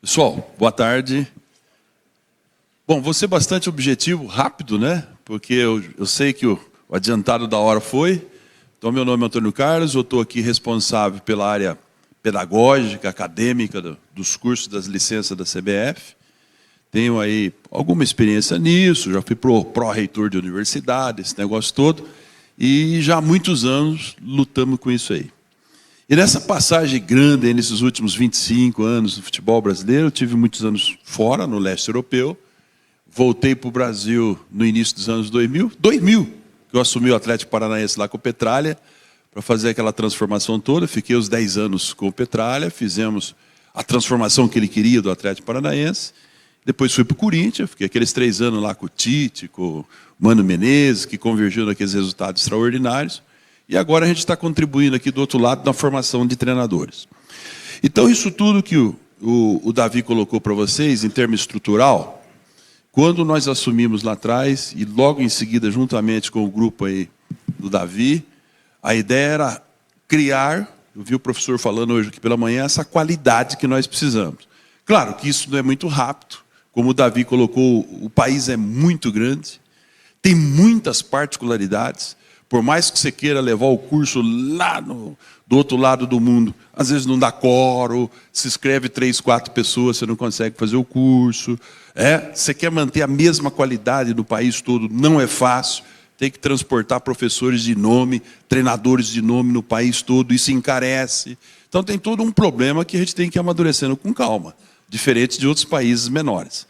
Pessoal, boa tarde. Bom, vou ser bastante objetivo, rápido, né? Porque eu sei que o adiantado da hora foi. Então, meu nome é Antônio Carlos, eu estou aqui responsável pela área pedagógica, acadêmica dos cursos das licenças da CBF. Tenho aí alguma experiência nisso, já fui pró-reitor de universidade, esse negócio todo. E já há muitos anos lutamos com isso aí. E nessa passagem grande, aí, nesses últimos 25 anos do futebol brasileiro, eu tive muitos anos fora, no leste europeu. Voltei para o Brasil no início dos anos 2000, que eu assumi o Atlético Paranaense lá com o Petralha, para fazer aquela transformação toda. Fiquei os 10 anos com o Petralha, fizemos a transformação que ele queria do Atlético Paranaense. Depois fui para o Corinthians, fiquei aqueles 3 anos lá com o Tite, com o Mano Menezes, que convergiu naqueles resultados extraordinários. E agora a gente está contribuindo aqui do outro lado na formação de treinadores. Então, isso tudo que o Davi colocou para vocês, em termos estrutural, quando nós assumimos lá atrás, e logo em seguida, juntamente com o grupo aí do Davi, a ideia era criar, eu vi o professor falando hoje aqui pela manhã, essa qualidade que nós precisamos. Claro que isso não é muito rápido, como o Davi colocou, o país é muito grande, tem muitas particularidades. Por mais que você queira levar o curso lá do outro lado do mundo, às vezes não dá coro, se inscreve 3, 4 pessoas, você não consegue fazer o curso. Você quer manter a mesma qualidade no país todo, não é fácil. Tem que transportar professores de nome, treinadores de nome no país todo, isso encarece. Então tem todo um problema que a gente tem que ir amadurecendo com calma, diferente de outros países menores.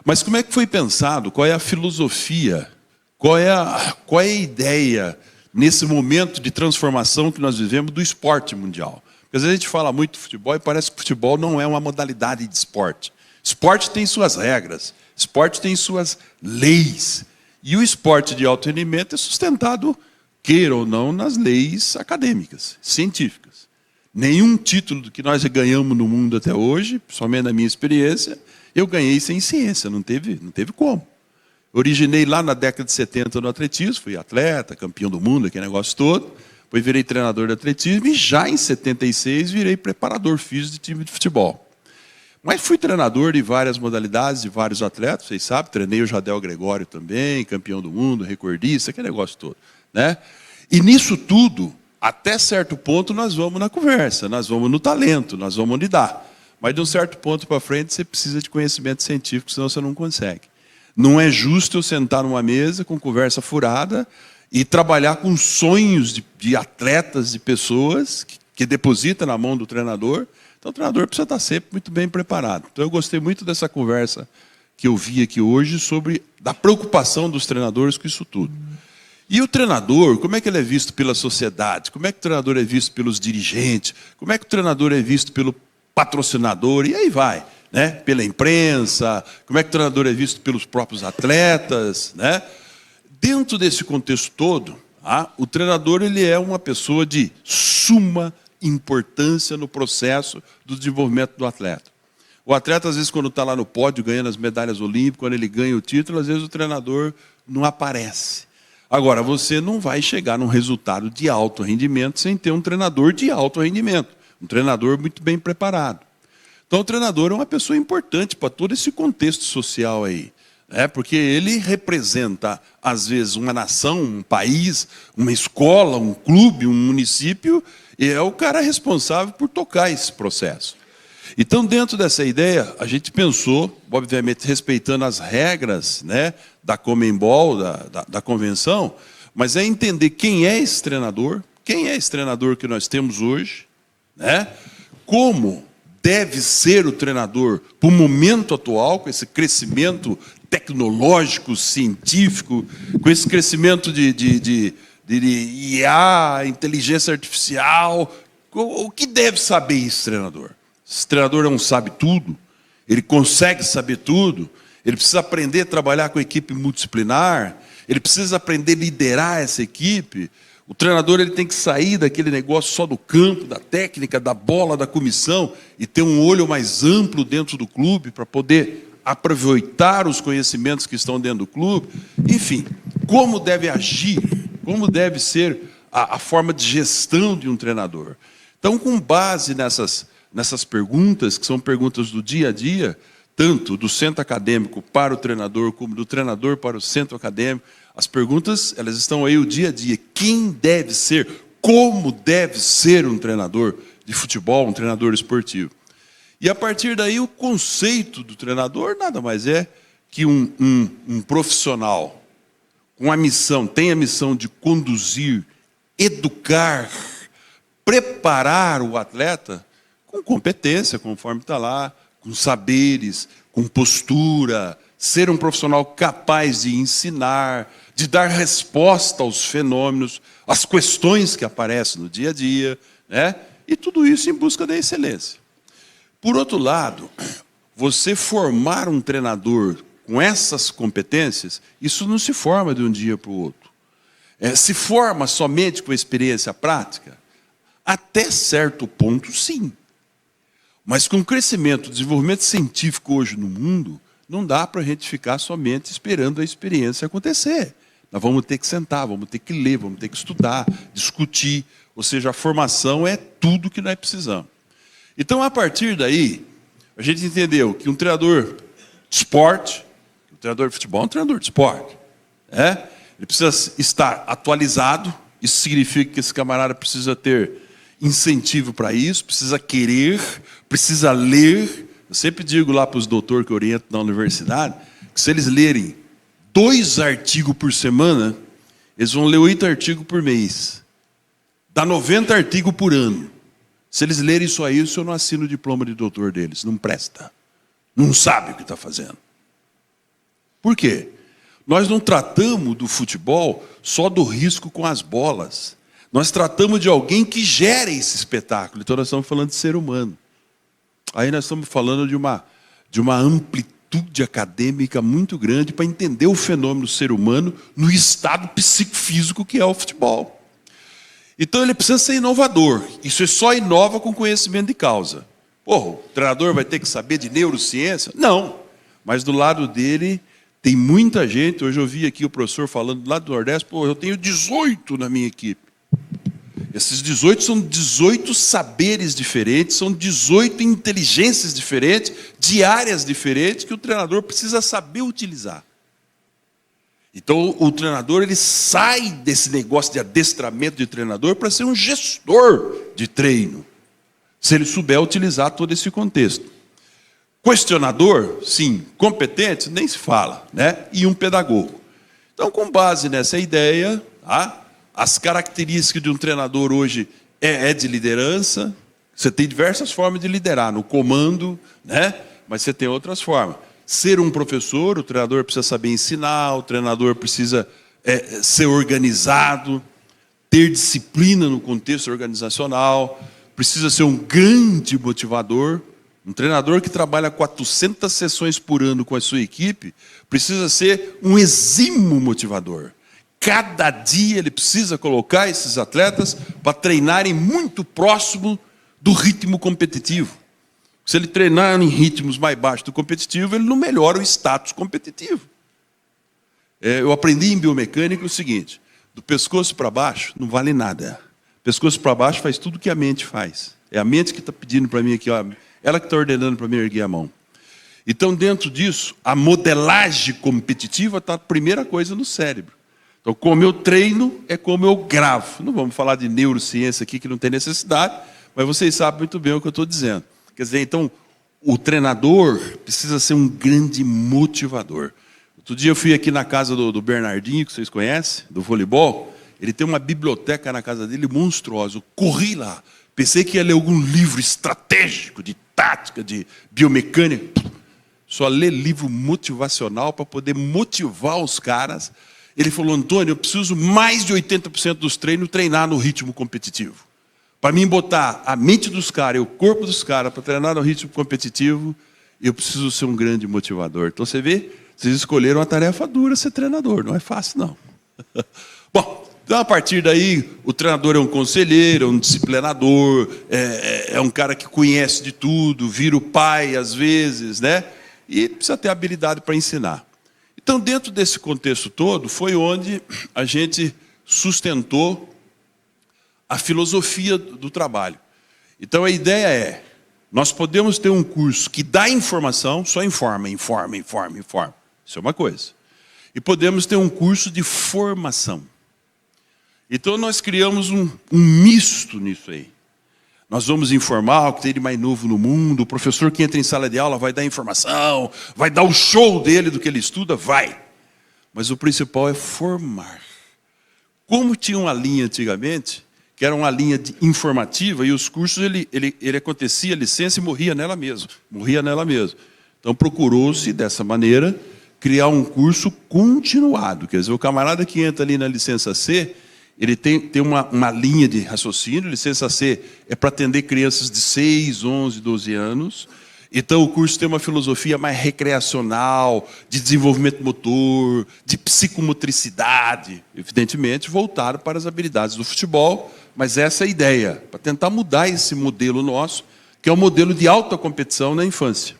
Mas como é que foi pensado? Qual é a filosofia? Qual é a ideia, nesse momento de transformação que nós vivemos, do esporte mundial? Porque às vezes a gente fala muito de futebol e parece que o futebol não é uma modalidade de esporte. Esporte tem suas regras, esporte tem suas leis. E o esporte de alto rendimento é sustentado, queira ou não, nas leis acadêmicas, científicas. Nenhum título que nós ganhamos no mundo até hoje, somente na minha experiência, eu ganhei sem ciência, não teve como. Originei lá na década de 70 no atletismo, fui atleta, campeão do mundo, aquele negócio todo. Depois virei treinador de atletismo e já em 76 virei preparador físico de time de futebol. Mas fui treinador de várias modalidades, de vários atletas, vocês sabem, treinei o Jadel Gregório também, campeão do mundo, recordista, aquele negócio todo, né? E nisso tudo, até certo ponto, nós vamos na conversa, nós vamos no talento, nós vamos lidar. Mas de um certo ponto para frente, você precisa de conhecimento científico, senão você não consegue. Não é justo eu sentar numa mesa com conversa furada e trabalhar com sonhos de atletas, de pessoas que depositam na mão do treinador. Então o treinador precisa estar sempre muito bem preparado. Então eu gostei muito dessa conversa que eu vi aqui hoje sobre da preocupação dos treinadores com isso tudo. E o treinador, como é que ele é visto pela sociedade? Como é que o treinador é visto pelos dirigentes? Como é que o treinador é visto pelo patrocinador? E aí vai. Né? Pela imprensa, como é que o treinador é visto pelos próprios atletas, né? Dentro desse contexto todo, o treinador ele é uma pessoa de suma importância no processo do desenvolvimento do atleta. O atleta, às vezes, quando está lá no pódio, ganhando as medalhas olímpicas, quando ele ganha o título, às vezes o treinador não aparece. Agora, você não vai chegar num resultado de alto rendimento sem ter um treinador de alto rendimento, um treinador muito bem preparado. Então, o treinador é uma pessoa importante para todo esse contexto social aí, né? Porque ele representa, às vezes, uma nação, um país, uma escola, um clube, um município, e é o cara responsável por tocar esse processo. Então, dentro dessa ideia, a gente pensou, obviamente, respeitando as regras, né, da Conmebol, da convenção, mas é entender quem é esse treinador que nós temos hoje, né? Como deve ser o treinador para o momento atual, com esse crescimento tecnológico, científico, com esse crescimento de IA, inteligência artificial. O que deve saber esse treinador? Esse treinador não sabe tudo, ele consegue saber tudo, ele precisa aprender a trabalhar com a equipe multidisciplinar, ele precisa aprender a liderar essa equipe. O treinador ele tem que sair daquele negócio só do campo, da técnica, da bola, da comissão, e ter um olho mais amplo dentro do clube para poder aproveitar os conhecimentos que estão dentro do clube. Enfim, como deve agir, como deve ser a forma de gestão de um treinador. Então, com base nessas perguntas, que são perguntas do dia a dia, tanto do centro acadêmico para o treinador, como do treinador para o centro acadêmico. As perguntas, elas estão aí o dia a dia. Quem deve ser, como deve ser um treinador de futebol, um treinador esportivo? E a partir daí o conceito do treinador nada mais é que um profissional com a missão, tem a missão de conduzir, educar, preparar o atleta com competência, conforme está lá, com saberes, com postura, ser um profissional capaz de ensinar, de dar resposta aos fenômenos, às questões que aparecem no dia a dia, né? E tudo isso em busca da excelência. Por outro lado, você formar um treinador com essas competências, isso não se forma de um dia para o outro. Se forma somente com a experiência prática? Até certo ponto, sim. Mas com o crescimento, o desenvolvimento científico hoje no mundo, não dá para a gente ficar somente esperando a experiência acontecer. Nós vamos ter que sentar, vamos ter que ler, vamos ter que estudar, discutir. Ou seja, a formação é tudo que nós precisamos. Então, a partir daí, a gente entendeu que um treinador de esporte, um treinador de futebol é um treinador de esporte. Ele precisa estar atualizado, isso significa que esse camarada precisa ter incentivo para isso, precisa querer, precisa ler. Eu sempre digo lá para os doutores que orientam na universidade, que se eles lerem 2 artigos por semana, eles vão ler 8 artigos por mês. Dá 90 artigos por ano. Se eles lerem isso aí, o senhor não assina o diploma de doutor deles. Não presta. Não sabe o que está fazendo. Por quê? Nós não tratamos do futebol só do risco com as bolas. Nós tratamos de alguém que gera esse espetáculo. Então nós estamos falando de ser humano. Aí nós estamos falando de uma amplitude acadêmica muito grande para entender o fenômeno do ser humano no estado psicofísico que é o futebol. Então ele precisa ser inovador. Isso só inova com conhecimento de causa. O treinador vai ter que saber de neurociência? Não. Mas do lado dele tem muita gente. Hoje eu vi aqui o professor falando lá do Nordeste, eu tenho 18 na minha equipe. Esses 18 são 18 saberes diferentes, são 18 inteligências diferentes, de áreas diferentes, que o treinador precisa saber utilizar. Então, o treinador ele sai desse negócio de adestramento de treinador para ser um gestor de treino, se ele souber utilizar todo esse contexto. Questionador, sim. Competente, nem se fala, né? E um pedagogo. Então, com base nessa ideia, as características de um treinador hoje é de liderança. Você tem diversas formas de liderar, no comando, né? Mas você tem outras formas. Ser um professor, o treinador precisa saber ensinar, o treinador precisa ser organizado, ter disciplina no contexto organizacional, precisa ser um grande motivador. Um treinador que trabalha 400 sessões por ano com a sua equipe precisa ser um exímio motivador. Cada dia ele precisa colocar esses atletas para treinarem muito próximo do ritmo competitivo. Se ele treinar em ritmos mais baixos do competitivo, ele não melhora o status competitivo. Eu aprendi em biomecânica o seguinte: do pescoço para baixo não vale nada. Pescoço para baixo faz tudo que a mente faz. É a mente que está pedindo para mim aqui, ela que está ordenando para mim erguer a mão. Então, dentro disso, a modelagem competitiva está a primeira coisa no cérebro. Então, como eu treino, é como eu gravo. Não vamos falar de neurociência aqui, que não tem necessidade, mas vocês sabem muito bem o que eu estou dizendo. Quer dizer, então, o treinador precisa ser um grande motivador. Outro dia eu fui aqui na casa do Bernardinho, que vocês conhecem, do voleibol. Ele tem uma biblioteca na casa dele monstruosa. Eu corri lá. Pensei que ia ler algum livro estratégico, de tática, de biomecânica. Só ler livro motivacional para poder motivar os caras. Ele falou: Antônio, eu preciso mais de 80% dos treinos treinar no ritmo competitivo. Para mim botar a mente dos caras e o corpo dos caras para treinar no ritmo competitivo, eu preciso ser um grande motivador. Então você vê, vocês escolheram uma tarefa dura ser treinador, não é fácil não. Bom, então a partir daí o treinador é um conselheiro, é um disciplinador, é um cara que conhece de tudo, vira o pai às vezes, né? E precisa ter habilidade para ensinar. Então, dentro desse contexto todo, foi onde a gente sustentou a filosofia do trabalho. Então, a ideia é, Nós podemos ter um curso que dá informação, só informa. Isso é uma coisa. E podemos ter um curso de formação. Então nós criamos um misto nisso aí. Nós vamos informar o que tem de mais novo no mundo. O professor que entra em sala de aula vai dar informação, vai dar o show dele do que ele estuda, vai. Mas o principal é formar. Como tinha uma linha antigamente, que era uma linha informativa, e os cursos, ele acontecia, a licença, e morria nela mesmo. Então procurou-se, dessa maneira, criar um curso continuado. Quer dizer, o camarada que entra ali na licença C, ele tem uma linha de raciocínio. Licença C é para atender crianças de 6, 11, 12 anos. Então o curso tem uma filosofia mais recreacional, de desenvolvimento motor, de psicomotricidade, evidentemente voltado para as habilidades do futebol, mas essa é a ideia, para tentar mudar esse modelo nosso, que é o modelo de alta competição na infância.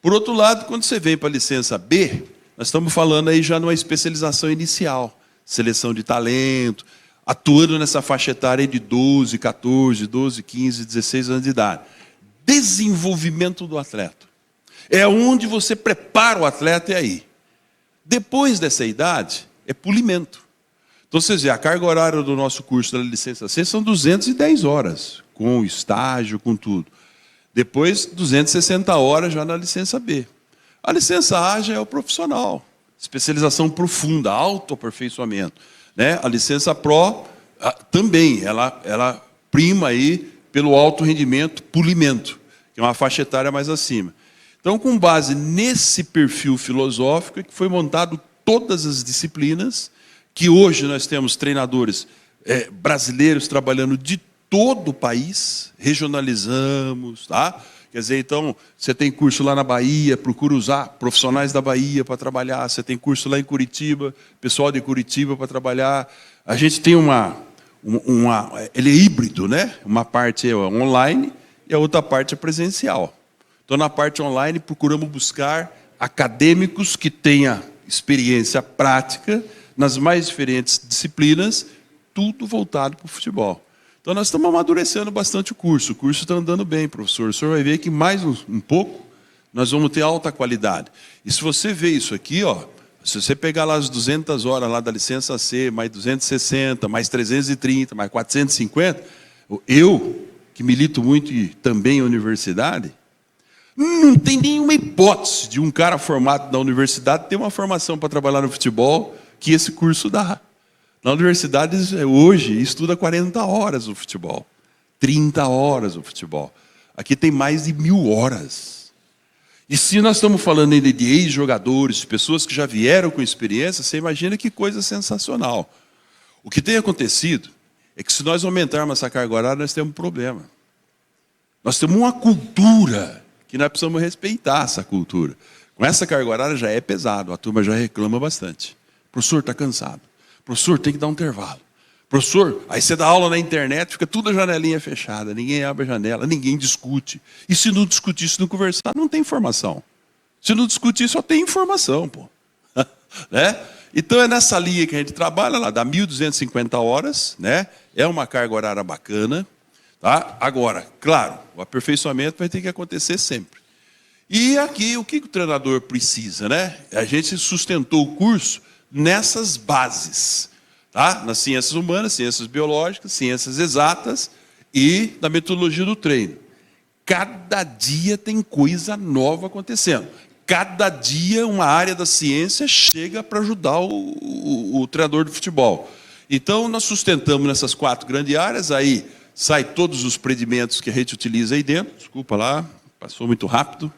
Por outro lado, quando você vem para a licença B, nós estamos falando aí já numa especialização inicial, seleção de talento, atuando nessa faixa etária de 12, 14, 12, 15, 16 anos de idade. Desenvolvimento do atleta. É onde você prepara o atleta, é aí. Depois dessa idade, é polimento. Então, vocês veem, a carga horária do nosso curso da licença C são 210 horas, com estágio, com tudo. Depois, 260 horas já na licença B. A licença A já é o profissional. Especialização profunda, autoaperfeiçoamento. Né? A licença Pro também, ela prima aí pelo alto rendimento, polimento, que é uma faixa etária mais acima. Então, com base nesse perfil filosófico, é que foi montado todas as disciplinas, que hoje nós temos treinadores brasileiros trabalhando de todo o país, regionalizamos, tá? Quer dizer, então, você tem curso lá na Bahia, procura usar profissionais da Bahia para trabalhar, você tem curso lá em Curitiba, pessoal de Curitiba para trabalhar. A gente tem ele é híbrido, né? Uma parte é online e a outra parte é presencial. Então, na parte online, procuramos buscar acadêmicos que tenham experiência prática nas mais diferentes disciplinas, tudo voltado para o futebol. Então, nós estamos amadurecendo bastante o curso está andando bem, professor. O senhor vai ver que mais um pouco nós vamos ter alta qualidade. E se você vê isso aqui, ó, se você pegar lá as 200 horas lá da licença C, mais 260, mais 330, mais 450, eu, que milito muito e também em universidade, não tem nenhuma hipótese de um cara formado na universidade ter uma formação para trabalhar no futebol que esse curso dá. Na universidade, hoje, estuda 40 horas o futebol, 30 horas o futebol. Aqui tem mais de 1000 horas. E se nós estamos falando ainda de ex-jogadores, pessoas que já vieram com experiência, você imagina que coisa sensacional. O que tem acontecido é que se nós aumentarmos essa carga horária, nós temos um problema. Nós temos uma cultura que nós precisamos respeitar essa cultura. Com essa carga horária já é pesado, a turma já reclama bastante. Professor, está cansado. Professor, tem que dar um intervalo. Professor, aí você dá aula na internet, fica tudo a janelinha fechada, ninguém abre a janela, ninguém discute. E se não discutir, se não conversar, não tem informação. Se não discutir, só tem informação, pô. Né? Então é nessa linha que a gente trabalha, lá dá 1.250 horas, né? É uma carga horária bacana. Tá? Agora, claro, o aperfeiçoamento vai ter que acontecer sempre. E aqui, o que o treinador precisa, né? A gente sustentou o curso nessas bases, tá? Nas ciências humanas, ciências biológicas, ciências exatas e na metodologia do treino. Cada dia tem coisa nova acontecendo. Cada dia uma área da ciência chega para ajudar o treinador de futebol. Então, nós sustentamos nessas 4 grandes áreas, aí sai todos os predimentos que a gente utiliza aí dentro. Desculpa lá, passou muito rápido.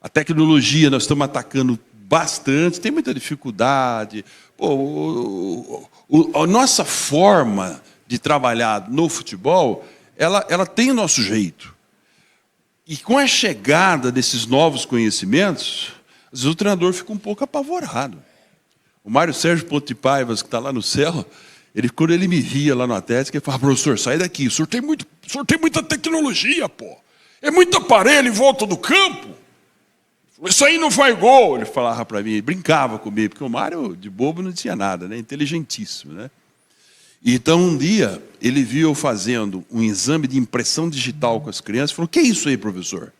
A tecnologia nós estamos atacando bastante, tem muita dificuldade. A nossa forma de trabalhar no futebol, ela tem o nosso jeito. E com a chegada desses novos conhecimentos, às vezes o treinador fica um pouco apavorado. O Mário Sérgio Ponte de Paivas, que está lá no céu, quando ele me via lá no Atlético, ele falava: professor, sai daqui, o senhor tem muita tecnologia, pô. É muito aparelho em volta do campo. Isso aí não faz gol, ele falava para mim, ele brincava comigo, porque o Mário, de bobo, não tinha nada, né? Inteligentíssimo, né? Então, um dia, ele viu eu fazendo um exame de impressão digital com as crianças e falou: "Que é isso aí, professor?"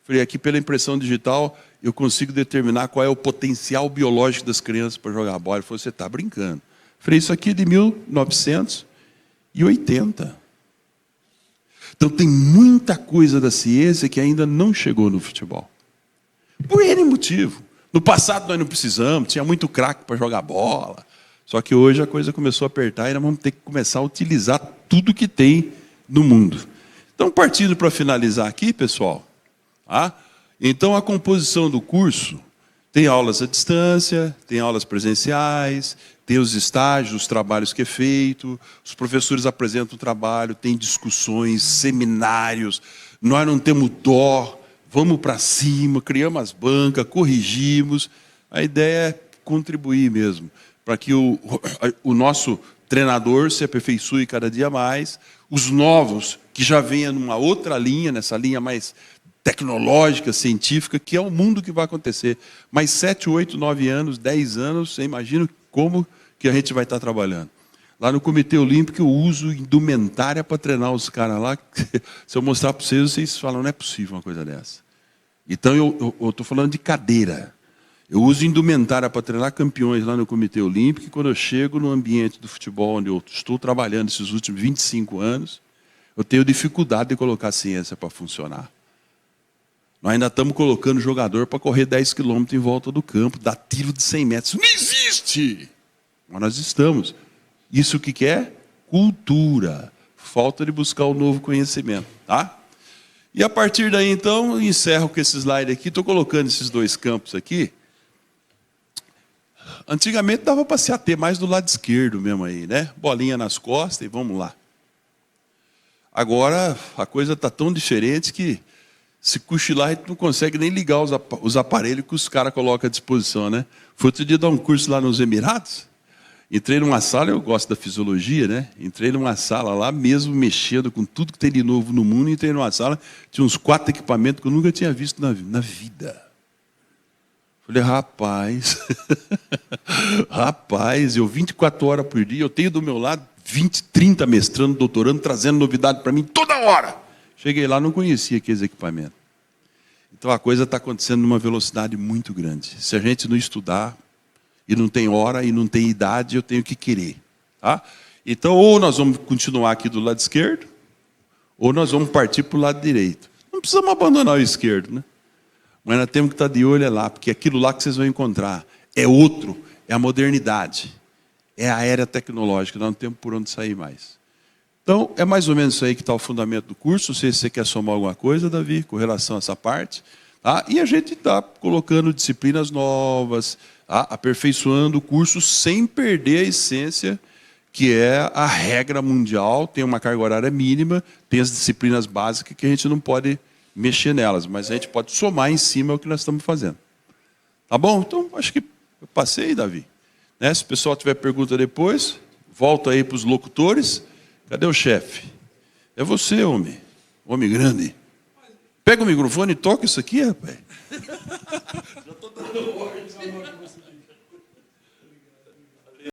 Falei: "Aqui, pela impressão digital, eu consigo determinar qual é o potencial biológico das crianças para jogar bola." Ele falou: "Você está brincando." Falei: "Isso aqui é de 1980. Então, tem muita coisa da ciência que ainda não chegou no futebol. Por N motivo. No passado, nós não precisamos, tinha muito craque para jogar bola. Só que hoje a coisa começou a apertar e nós vamos ter que começar a utilizar tudo que tem no mundo. Então, partindo para finalizar aqui, pessoal. Tá? Então, a composição do curso tem aulas à distância, tem aulas presenciais, tem os estágios, os trabalhos que é feito, os professores apresentam o trabalho, tem discussões, seminários, nós não temos dó, vamos para cima, criamos as bancas, corrigimos. A ideia é contribuir mesmo, para que o nosso treinador se aperfeiçoe cada dia mais, os novos que já venham numa outra linha, nessa linha mais tecnológica, científica, que é o mundo que vai acontecer. Mais 7, 8, 9 anos, 10 anos, você imagina como que a gente vai estar trabalhando. Lá no Comitê Olímpico eu uso indumentária para treinar os caras lá. Se eu mostrar para vocês, vocês falam: "Não é possível uma coisa dessa." Então eu estou falando de cadeira. Eu uso indumentária para treinar campeões lá no Comitê Olímpico, e quando eu chego no ambiente do futebol, onde eu estou trabalhando esses últimos 25 anos, eu tenho dificuldade de colocar a ciência para funcionar. Nós ainda estamos colocando jogador para correr 10 quilômetros em volta do campo, dar tiro de 100 metros. Isso não existe! Mas nós estamos. Isso o que é? Cultura. Falta de buscar o novo conhecimento. Tá? E a partir daí, então, eu encerro com esse slide aqui. Estou colocando esses dois campos aqui. Antigamente dava para se ater mais do lado esquerdo mesmo aí, né? Bolinha nas costas e vamos lá. Agora a coisa está tão diferente que se cochilar a gente não consegue nem ligar os aparelhos que os caras colocam à disposição, né? Foi outro dia dar um curso lá nos Emirados. Entrei numa sala, eu gosto da fisiologia, né? Entrei numa sala lá, mesmo mexendo com tudo que tem de novo no mundo, entrei numa sala, tinha uns 4 equipamentos que eu nunca tinha visto na vida. Falei: rapaz, rapaz, eu 24 horas por dia, eu tenho do meu lado 20, 30 mestrando, doutorando, trazendo novidade para mim toda hora. Cheguei lá, não conhecia aqueles equipamentos. Então a coisa está acontecendo numa velocidade muito grande. Se a gente não estudar, e não tem hora, e não tem idade, eu tenho que querer. Tá? Então, ou nós vamos continuar aqui do lado esquerdo, ou nós vamos partir para o lado direito. Não precisamos abandonar o esquerdo, né? Mas nós temos que estar de olho lá, porque aquilo lá que vocês vão encontrar é outro, é a modernidade, é a era tecnológica, nós não temos por onde sair mais. Então, é mais ou menos isso aí que está o fundamento do curso. Não sei se você quer somar alguma coisa, Davi, com relação a essa parte. Tá? E a gente está colocando disciplinas novas, tá? Aperfeiçoando o curso sem perder a essência, que é a regra mundial. Tem uma carga horária mínima, tem as disciplinas básicas que a gente não pode mexer nelas, mas a gente pode somar em cima o que nós estamos fazendo. Tá bom? Então, acho que eu passei, Davi. Né? Se o pessoal tiver pergunta depois, volta aí para os locutores. Cadê o chefe? É você, homem. Homem grande. Pega o microfone e toca isso aqui, rapaz. Já estou dando ordem.